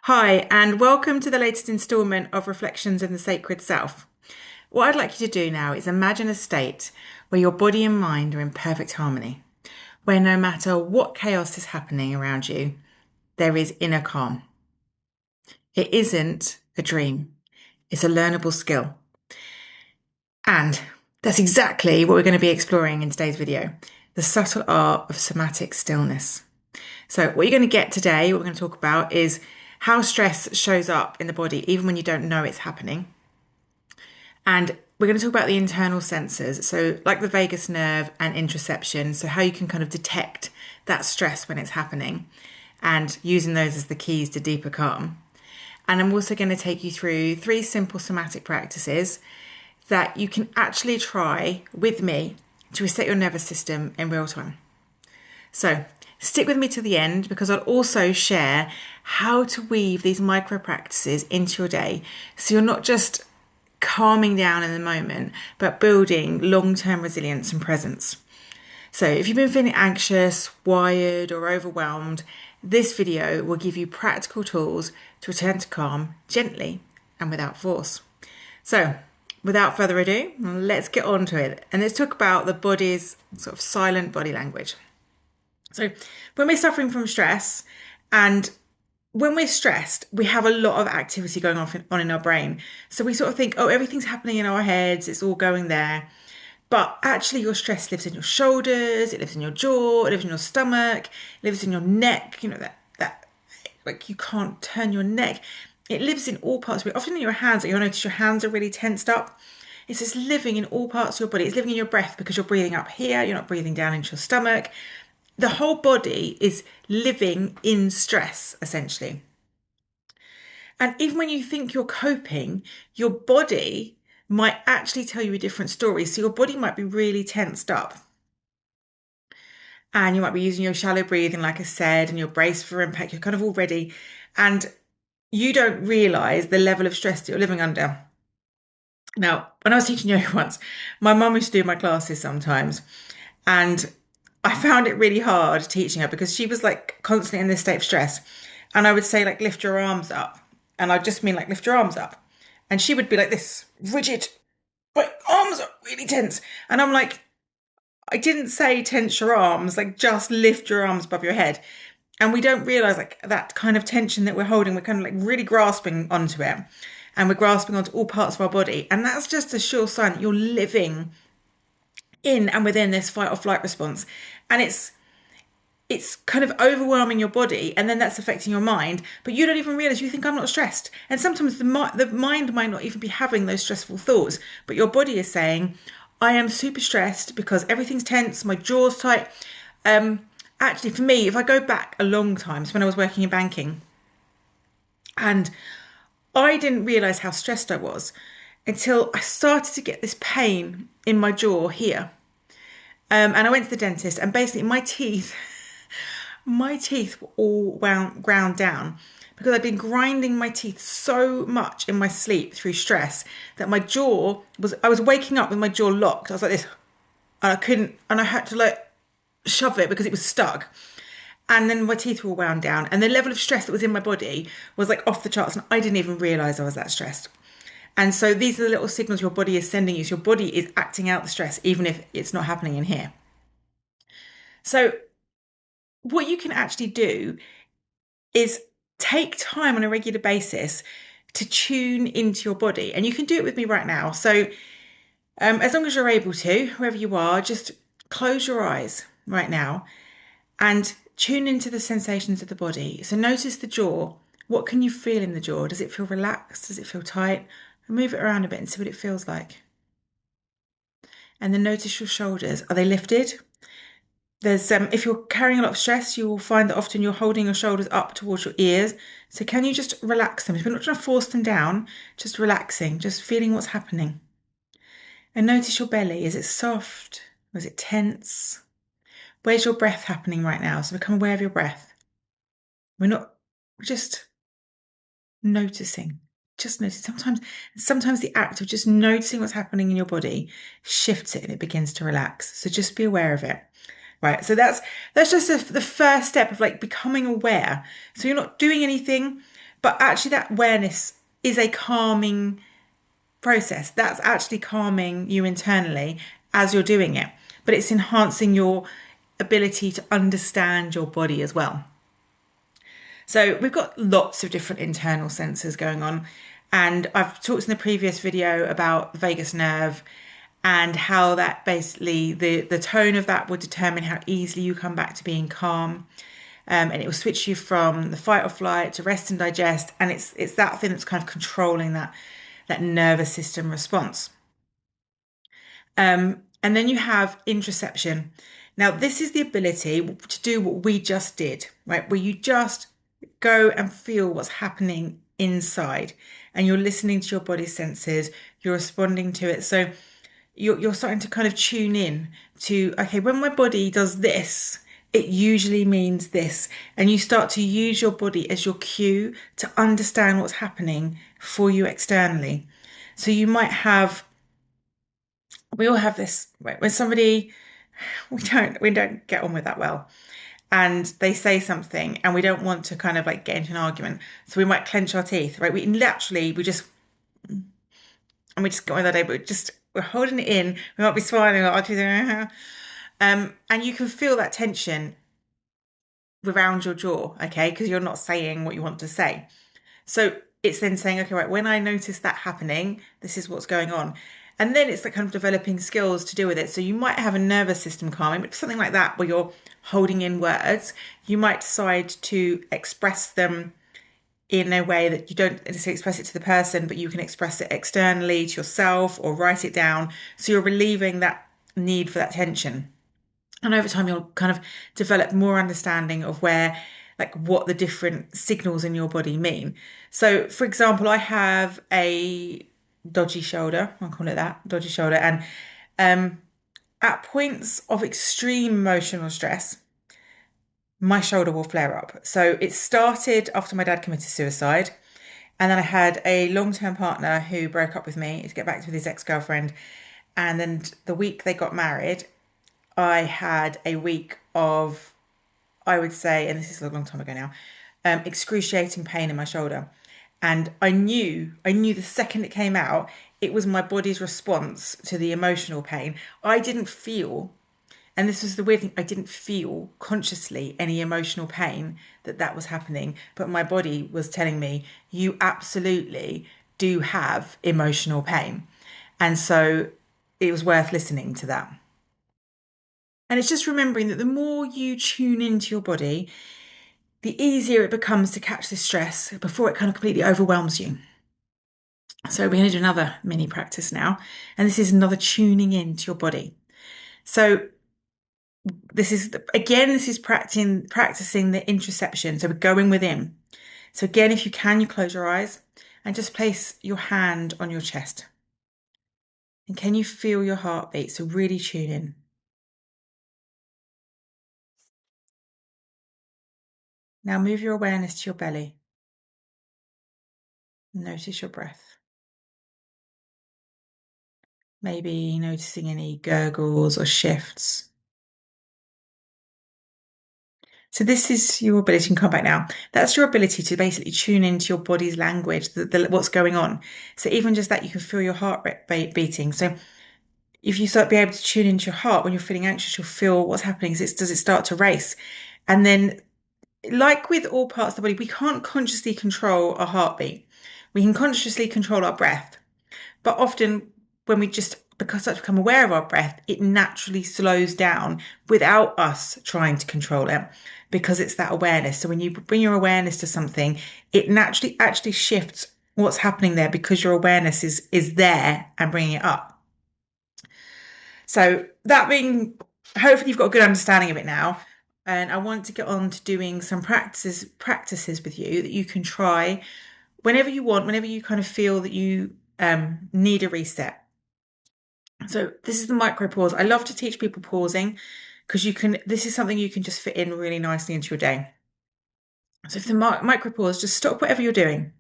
Hi, and welcome to the latest instalment of Reflections in the Sacred Self. What I'd like you to do now is imagine a state where your body and mind are in perfect harmony, where no matter what chaos is happening around you, there is inner calm. It isn't a dream, it's a learnable skill. And that's exactly what we're going to be exploring in today's video, the subtle art of somatic stillness. So what you're going to get today, what we're going to talk about is how stress shows up in the body even when you don't know it's happening. And we're going to talk about the internal sensors, so like the vagus nerve and interoception, so how you can kind of detect that stress when it's happening and using those as the keys to deeper calm. And I'm also going to take you through 3 simple somatic practices that you can actually try with me to reset your nervous system in real time. So stick with me to the end because I'll also share how to weave these micro practices into your day so you're not just calming down in the moment, but building long-term resilience and presence. So if you've been feeling anxious, wired, or overwhelmed, this video will give you practical tools to return to calm gently and without force. So without further ado, let's get on to it. And let's talk about the body's sort of silent body language. So when we're suffering from stress and when we're stressed, we have a lot of activity going on in our brain. So we sort of think, oh, everything's happening in our heads. It's all going there. But actually your stress lives in your shoulders. It lives in your jaw. It lives in your stomach. It lives in your neck. You know, that like you can't turn your neck. It lives in all parts of it. Often in your hands, you'll notice your hands are really tensed up. It's just living in all parts of your body. It's living in your breath because you're breathing up here. You're not breathing down into your stomach. The whole body is living in stress, essentially. And even when you think you're coping, your body might actually tell you a different story. So your body might be really tensed up. And you might be using your shallow breathing, like I said, and your brace for impact. You're kind of all ready. And you don't realize the level of stress that you're living under. Now, when I was teaching yoga once, my mum used to do my classes sometimes. And I found it really hard teaching her because she was like constantly in this state of stress. And I would say like, lift your arms up. And I just mean like, lift your arms up. And she would be like this, rigid, my arms are really tense. And I'm like, I didn't say tense your arms, like just lift your arms above your head. And we don't realize like that kind of tension that we're holding, we're kind of like really grasping onto it. And we're grasping onto all parts of our body. And that's just a sure sign that you're living in and within this fight or flight response. And it's kind of overwhelming your body, and then that's affecting your mind, but you don't even realize. You think, I'm not stressed. And sometimes the mind might not even be having those stressful thoughts, but your body is saying, I am super stressed because everything's tense, my jaw's tight. Actually, for me, if I go back a long time, so when I was working in banking, and I didn't realize how stressed I was until I started to get this pain in my jaw here. And I went to the dentist, and basically my teeth were all ground down because I'd been grinding my teeth so much in my sleep through stress that I was waking up with my jaw locked. I was like this, and I had to like shove it because it was stuck. And then my teeth were all wound down, and the level of stress that was in my body was like off the charts, and I didn't even realize I was that stressed. And so these are the little signals your body is sending you. So your body is acting out the stress, even if it's not happening in here. So what you can actually do is take time on a regular basis to tune into your body. And you can do it with me right now. So as long as you're able to, wherever you are, just close your eyes right now and tune into the sensations of the body. So notice the jaw. What can you feel in the jaw? Does it feel relaxed? Does it feel tight? Move it around a bit and see what it feels like. And then notice your shoulders. Are they lifted? If you're carrying a lot of stress, you will find that often you're holding your shoulders up towards your ears. So can you just relax them? We're not trying to force them down, just relaxing, just feeling what's happening. And notice your belly. Is it soft? Or is it tense? Where's your breath happening right now? So become aware of your breath. We're just noticing. Just notice. Sometimes the act of just noticing what's happening in your body shifts it and it begins to relax. So just be aware of it. Right. So that's just the first step of like becoming aware. So you're not doing anything, But actually, that awareness is a calming process. That's actually calming you internally as you're doing it, but it's enhancing your ability to understand your body as well. So we've got lots of different internal sensors going on. And I've talked in the previous video about the vagus nerve and how that basically the tone of that will determine how easily you come back to being calm. And it will switch you from the fight or flight to rest and digest. And it's that thing that's kind of controlling that nervous system response. And then you have interoception. Now, this is the ability to do what we just did, right? Where you just go and feel what's happening inside and you're listening to your body senses, you're responding to it. So you're starting to kind of tune in to, okay, when my body does this, it usually means this. And you start to use your body as your cue to understand what's happening for you externally. So you might have, we all have this, right, when somebody we don't get on with that well, and they say something and we don't want to kind of like get into an argument, so we might clench our teeth, right? We just go on that day, but we're holding it in. We might be smiling, and you can feel that tension around your jaw, okay, because you're not saying what you want to say. So it's then saying, okay, right, when I notice that happening, this is what's going on. And then it's like kind of developing skills to deal with it. So you might have a nervous system calming, but something like that where you're holding in words, you might decide to express them in a way that you don't necessarily express it to the person, but you can express it externally to yourself or write it down. So you're relieving that need for that tension. And over time, you'll kind of develop more understanding of what the different signals in your body mean. So, for example, I have a dodgy shoulder, I'll call it that, dodgy shoulder. And at points of extreme emotional stress, my shoulder will flare up. So it started after my dad committed suicide. And then I had a long-term partner who broke up with me to get back with his ex-girlfriend. And then the week they got married, I had a week of, I would say, and this is a long time ago now, excruciating pain in my shoulder. And I knew the second it came out, it was my body's response to the emotional pain. I didn't feel, and this was the weird thing, I didn't feel consciously any emotional pain that was happening, but my body was telling me, you absolutely do have emotional pain. And so it was worth listening to that. And it's just remembering that the more you tune into your body, the easier it becomes to catch the stress before it kind of completely overwhelms you. So we're going to do another mini practice now. And this is another tuning into your body. So this is practicing the interoception. So we're going within. So again, if you can, you close your eyes and just place your hand on your chest. And can you feel your heartbeat? So really tune in. Now move your awareness to your belly. Notice your breath. Maybe noticing any gurgles or shifts. So this is your ability to come back now. That's your ability to basically tune into your body's language, what's going on. So even just that, you can feel your heart rate beating. So if you start to be able to tune into your heart when you're feeling anxious, you'll feel what's happening. Does it start to race? And then, like with all parts of the body, we can't consciously control our heartbeat. We can consciously control our breath. But often when we just become aware of our breath, it naturally slows down without us trying to control it, because it's that awareness. So when you bring your awareness to something, it naturally actually shifts what's happening there because your awareness is there and bringing it up. So that being, hopefully you've got a good understanding of it now. And I want to get on to doing some practices with you that you can try whenever you want, whenever you kind of feel that you need a reset. So this is the micro pause. I love to teach people pausing because this is something you can just fit in really nicely into your day. So for the micro pause, just stop whatever you're doing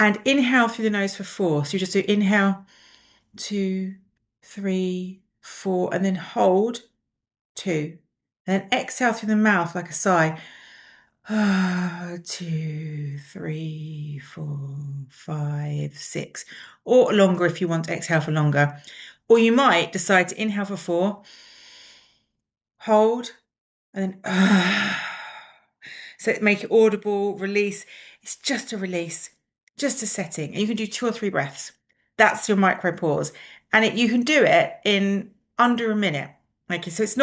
and inhale through the nose for 4. So you just do inhale, 2, 3, 4, and then hold 2. And then exhale through the mouth like a sigh. 2, 3, 4, 5, 6, or longer if you want to exhale for longer. Or you might decide to inhale for 4, hold, and then so make it audible, release. It's just a release, just a setting. And you can do 2 or 3 breaths. That's your micro pause. And you can do it in under a minute. Okay, so it's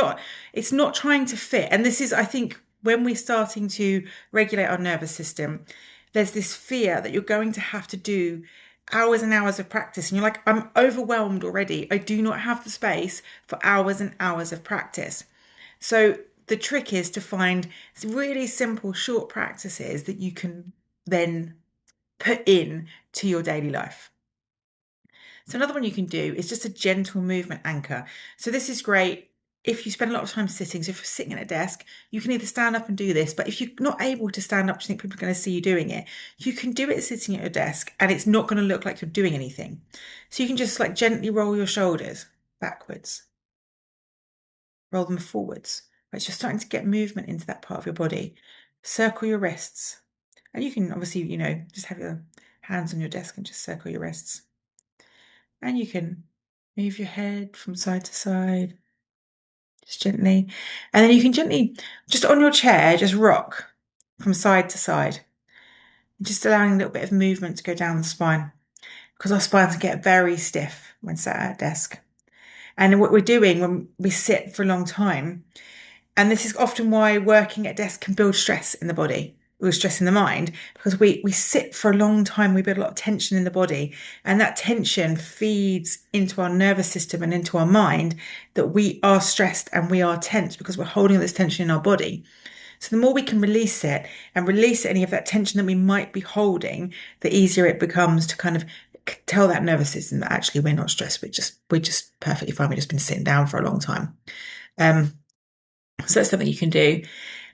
not trying to fit. And this is, I think, when we're starting to regulate our nervous system, there's this fear that you're going to have to do hours and hours of practice. And you're like, I'm overwhelmed already. I do not have the space for hours and hours of practice. So the trick is to find really simple, short practices that you can then put in to your daily life. So another one you can do is just a gentle movement anchor. So this is great if you spend a lot of time sitting. So if you're sitting at a desk, you can either stand up and do this, but if you're not able to stand up, you think people are going to see you doing it, you can do it sitting at your desk and it's not going to look like you're doing anything. So you can just like gently roll your shoulders backwards, roll them forwards. Right, you're starting to get movement into that part of your body. Circle your wrists. And you can obviously, just have your hands on your desk and just circle your wrists. And you can move your head from side to side, just gently. And then you can gently, just on your chair, just rock from side to side. Just allowing a little bit of movement to go down the spine. Because our spines get very stiff when sat at a desk. And what we're doing when we sit for a long time, and this is often why working at a desk can build stress in the body, or stress in the mind, because we sit for a long time, we build a lot of tension in the body, and that tension feeds into our nervous system and into our mind that we are stressed and we are tense because we're holding this tension in our body. So the more we can release it and release any of that tension that we might be holding, the easier it becomes to kind of tell that nervous system that actually we're not stressed, we're just perfectly fine. We've just been sitting down for a long time. So that's something you can do.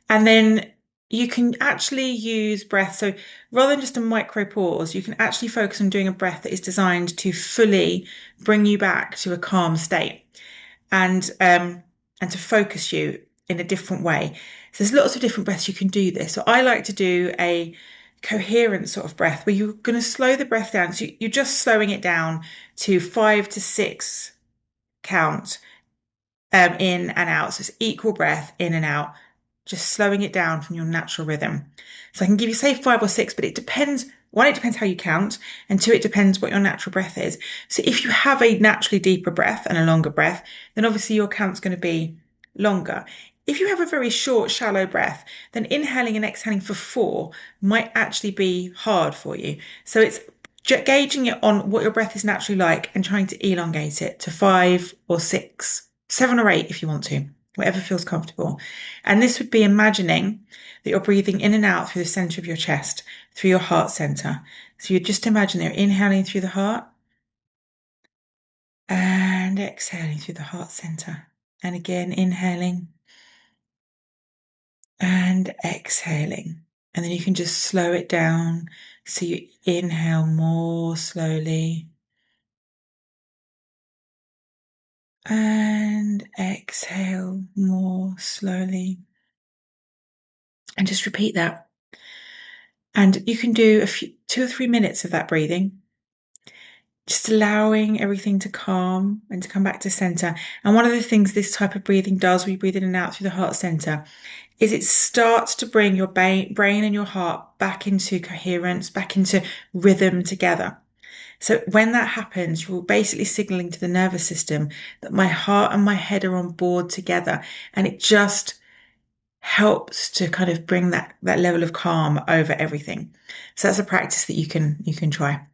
And then you can actually use breath. So rather than just a micro pause, you can actually focus on doing a breath that is designed to fully bring you back to a calm state and to focus you in a different way. So there's lots of different breaths you can do this. So I like to do a coherent sort of breath where you're going to slow the breath down. So you're just slowing it down to 5 to 6 count in and out. So it's equal breath in and out, just slowing it down from your natural rhythm. So I can give you, say, 5 or 6, but it depends. One, it depends how you count, and 2, it depends what your natural breath is. So if you have a naturally deeper breath and a longer breath, then obviously your count's going to be longer. If you have a very short, shallow breath, then inhaling and exhaling for 4 might actually be hard for you. So it's gauging it on what your breath is naturally like and trying to elongate it to 5 or 6, 7 or 8 if you want to, whatever feels comfortable. And this would be imagining that you're breathing in and out through the center of your chest, through your heart center. So you just imagine you're inhaling through the heart and exhaling through the heart center. And again, inhaling and exhaling. And then you can just slow it down. So you inhale more slowly and exhale more slowly. And just repeat that. And you can do 2 or 3 minutes of that breathing, just allowing everything to calm and to come back to center. And one of the things this type of breathing does, we breathe in and out through the heart center, is it starts to bring your brain and your heart back into coherence, back into rhythm together. So when that happens, you're basically signaling to the nervous system that my heart and my head are on board together. And it just helps to kind of bring that level of calm over everything. So that's a practice that you can try.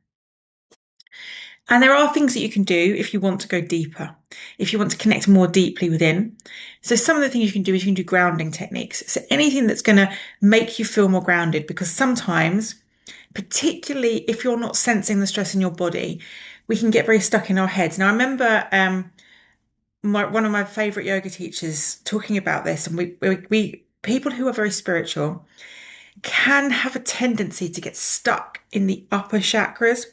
And there are things that you can do if you want to go deeper, if you want to connect more deeply within. So some of the things you can do is you can do grounding techniques. So anything that's going to make you feel more grounded, because sometimes, particularly if you're not sensing the stress in your body, we can get very stuck in our heads. Now, I remember one of my favorite yoga teachers talking about this, and we people who are very spiritual can have a tendency to get stuck in the upper chakras.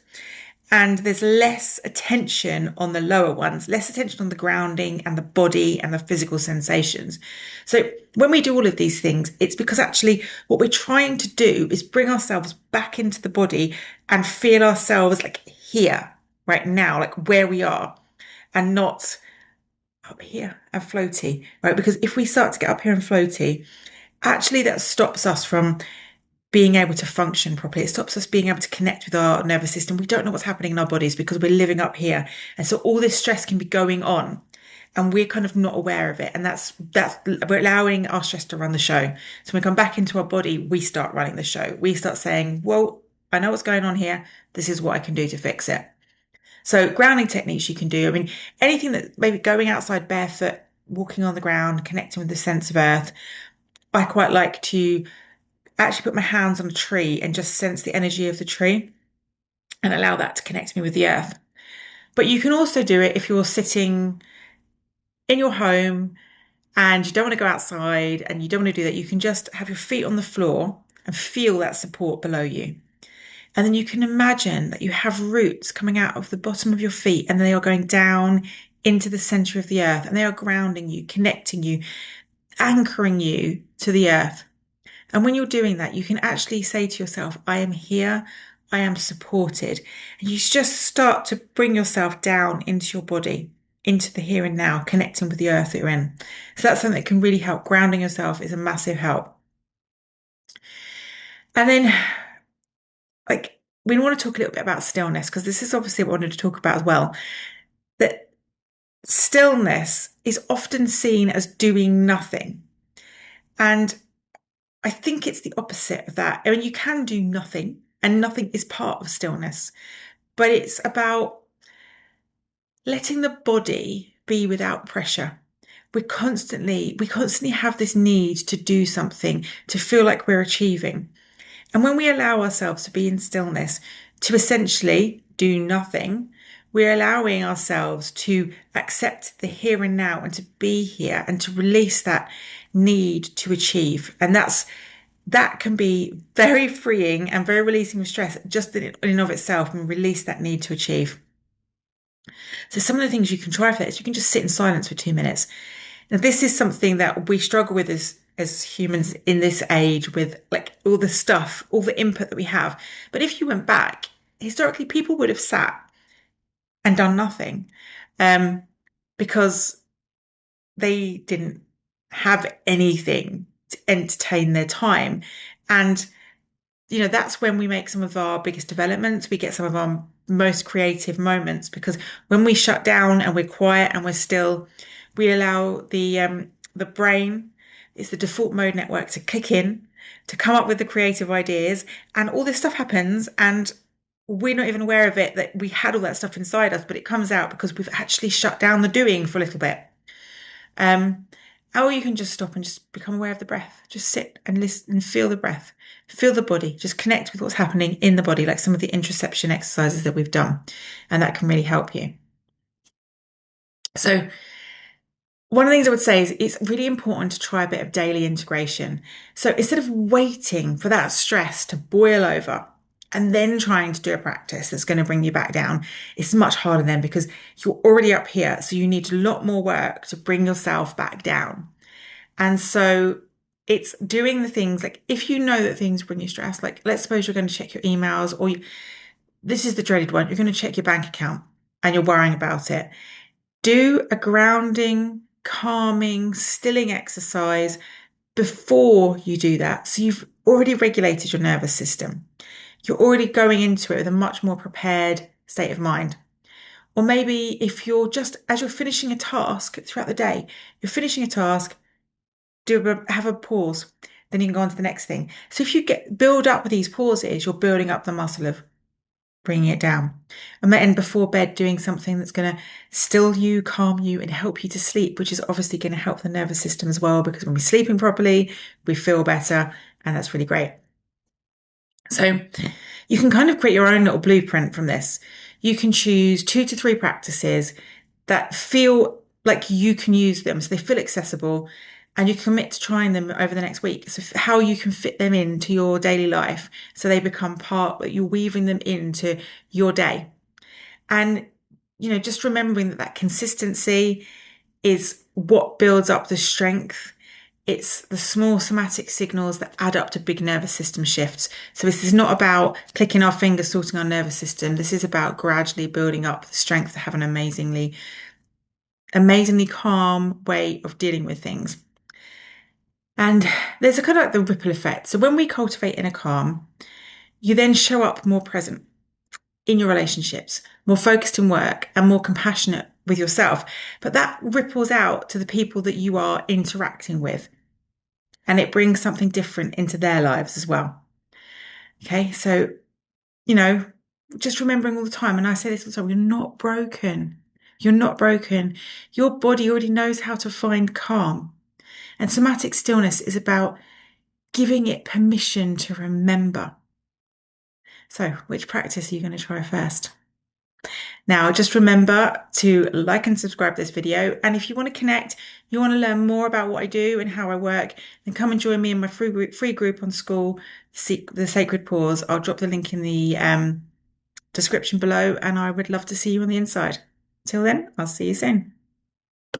And there's less attention on the lower ones, less attention on the grounding and the body and the physical sensations. So when we do all of these things, it's because actually what we're trying to do is bring ourselves back into the body and feel ourselves like here, right now, like where we are, and not up here and floaty, right? Because if we start to get up here and floaty, actually that stops us from being able to function properly. It stops us being able to connect with our nervous system. We don't know what's happening in our bodies because we're living up here. And so all this stress can be going on and we're kind of not aware of it. And that's we're allowing our stress to run the show. So when we come back into our body, we start running the show. We start saying, well, I know what's going on here. This is what I can do to fix it. So grounding techniques you can do. I mean, anything that maybe going outside barefoot, walking on the ground, connecting with the sense of earth. I quite like to actually put my hands on a tree and just sense the energy of the tree and allow that to connect me with the earth. But you can also do it if you're sitting in your home and you don't want to go outside and you don't want to do that. You can just have your feet on the floor and feel that support below you. And then you can imagine that you have roots coming out of the bottom of your feet and they are going down into the center of the earth and they are grounding you, connecting you, anchoring you to the earth. And when you're doing that, you can actually say to yourself, I am here, I am supported. And you just start to bring yourself down into your body, into the here and now, connecting with the earth that you're in. So that's something that can really help. Grounding yourself is a massive help. And then, we want to talk a little bit about stillness, because this is obviously what I wanted to talk about as well. That stillness is often seen as doing nothing. And I think it's the opposite of that. I mean, you can do nothing, and nothing is part of stillness, but it's about letting the body be without pressure. We constantly have this need to do something, to feel like we're achieving. And when we allow ourselves to be in stillness, to essentially do nothing, we're allowing ourselves to accept the here and now and to be here and to release that need to achieve. And that can be very freeing and very releasing of stress just in and of itself, and release that need to achieve. So some of the things you can try for that is you can just sit in silence for 2 minutes. Now, this is something that we struggle with as humans in this age, with like all the stuff, all the input that we have. But if you went back, historically, people would have sat and done nothing, because they didn't have anything to entertain their time. And, that's when we make some of our biggest developments. We get some of our most creative moments, because when we shut down and we're quiet and we're still, we allow the brain, it's the default mode network, to kick in, to come up with the creative ideas, and all this stuff happens and we're not even aware of it, that we had all that stuff inside us, but it comes out because we've actually shut down the doing for a little bit. Or you can just stop and just become aware of the breath. Just sit and listen and feel the breath, feel the body, just connect with what's happening in the body, like some of the introspection exercises that we've done. And that can really help you. So one of the things I would say is it's really important to try a bit of daily integration. So instead of waiting for that stress to boil over and then trying to do a practice that's going to bring you back down, it's much harder then, because you're already up here. So you need a lot more work to bring yourself back down. And so it's doing the things, like if you know that things bring you stress, like let's suppose you're going to check your emails, or this is the dreaded one, you're going to check your bank account and you're worrying about it. Do a grounding, calming, stilling exercise before you do that. So you've already regulated your nervous system. You're already going into it with a much more prepared state of mind. Or maybe if you're just, as you're finishing a task throughout the day, you're finishing a task, have a pause, then you can go on to the next thing. So if you build up with these pauses, you're building up the muscle of bringing it down. And then before bed, doing something that's going to still you, calm you, and help you to sleep, which is obviously going to help the nervous system as well, because when we're sleeping properly, we feel better, and that's really great. So you can kind of create your own little blueprint from this. You can choose 2 to 3 practices that feel like you can use them, so they feel accessible, and you commit to trying them over the next week. So how you can fit them into your daily life, so they become part, that you're weaving them into your day. And, just remembering that consistency is what builds up the strength. It's the small somatic signals that add up to big nervous system shifts. So this is not about clicking our fingers, sorting our nervous system. This is about gradually building up the strength to have an amazingly calm way of dealing with things. And there's a kind of like the ripple effect. So when we cultivate inner calm, you then show up more present in your relationships, more focused in work, and more compassionate with yourself. But that ripples out to the people that you are interacting with, and it brings something different into their lives as well. Okay, so, just remembering all the time, and I say this all the time, you're not broken. You're not broken. Your body already knows how to find calm. And somatic stillness is about giving it permission to remember. So, which practice are you going to try first? Now, just remember to like and subscribe to this video. And if you want to connect, you want to learn more about what I do and how I work, then come and join me in my free group on school, the Sacred Pause. I'll drop the link in the description below, and I would love to see you on the inside. Till then, I'll see you soon.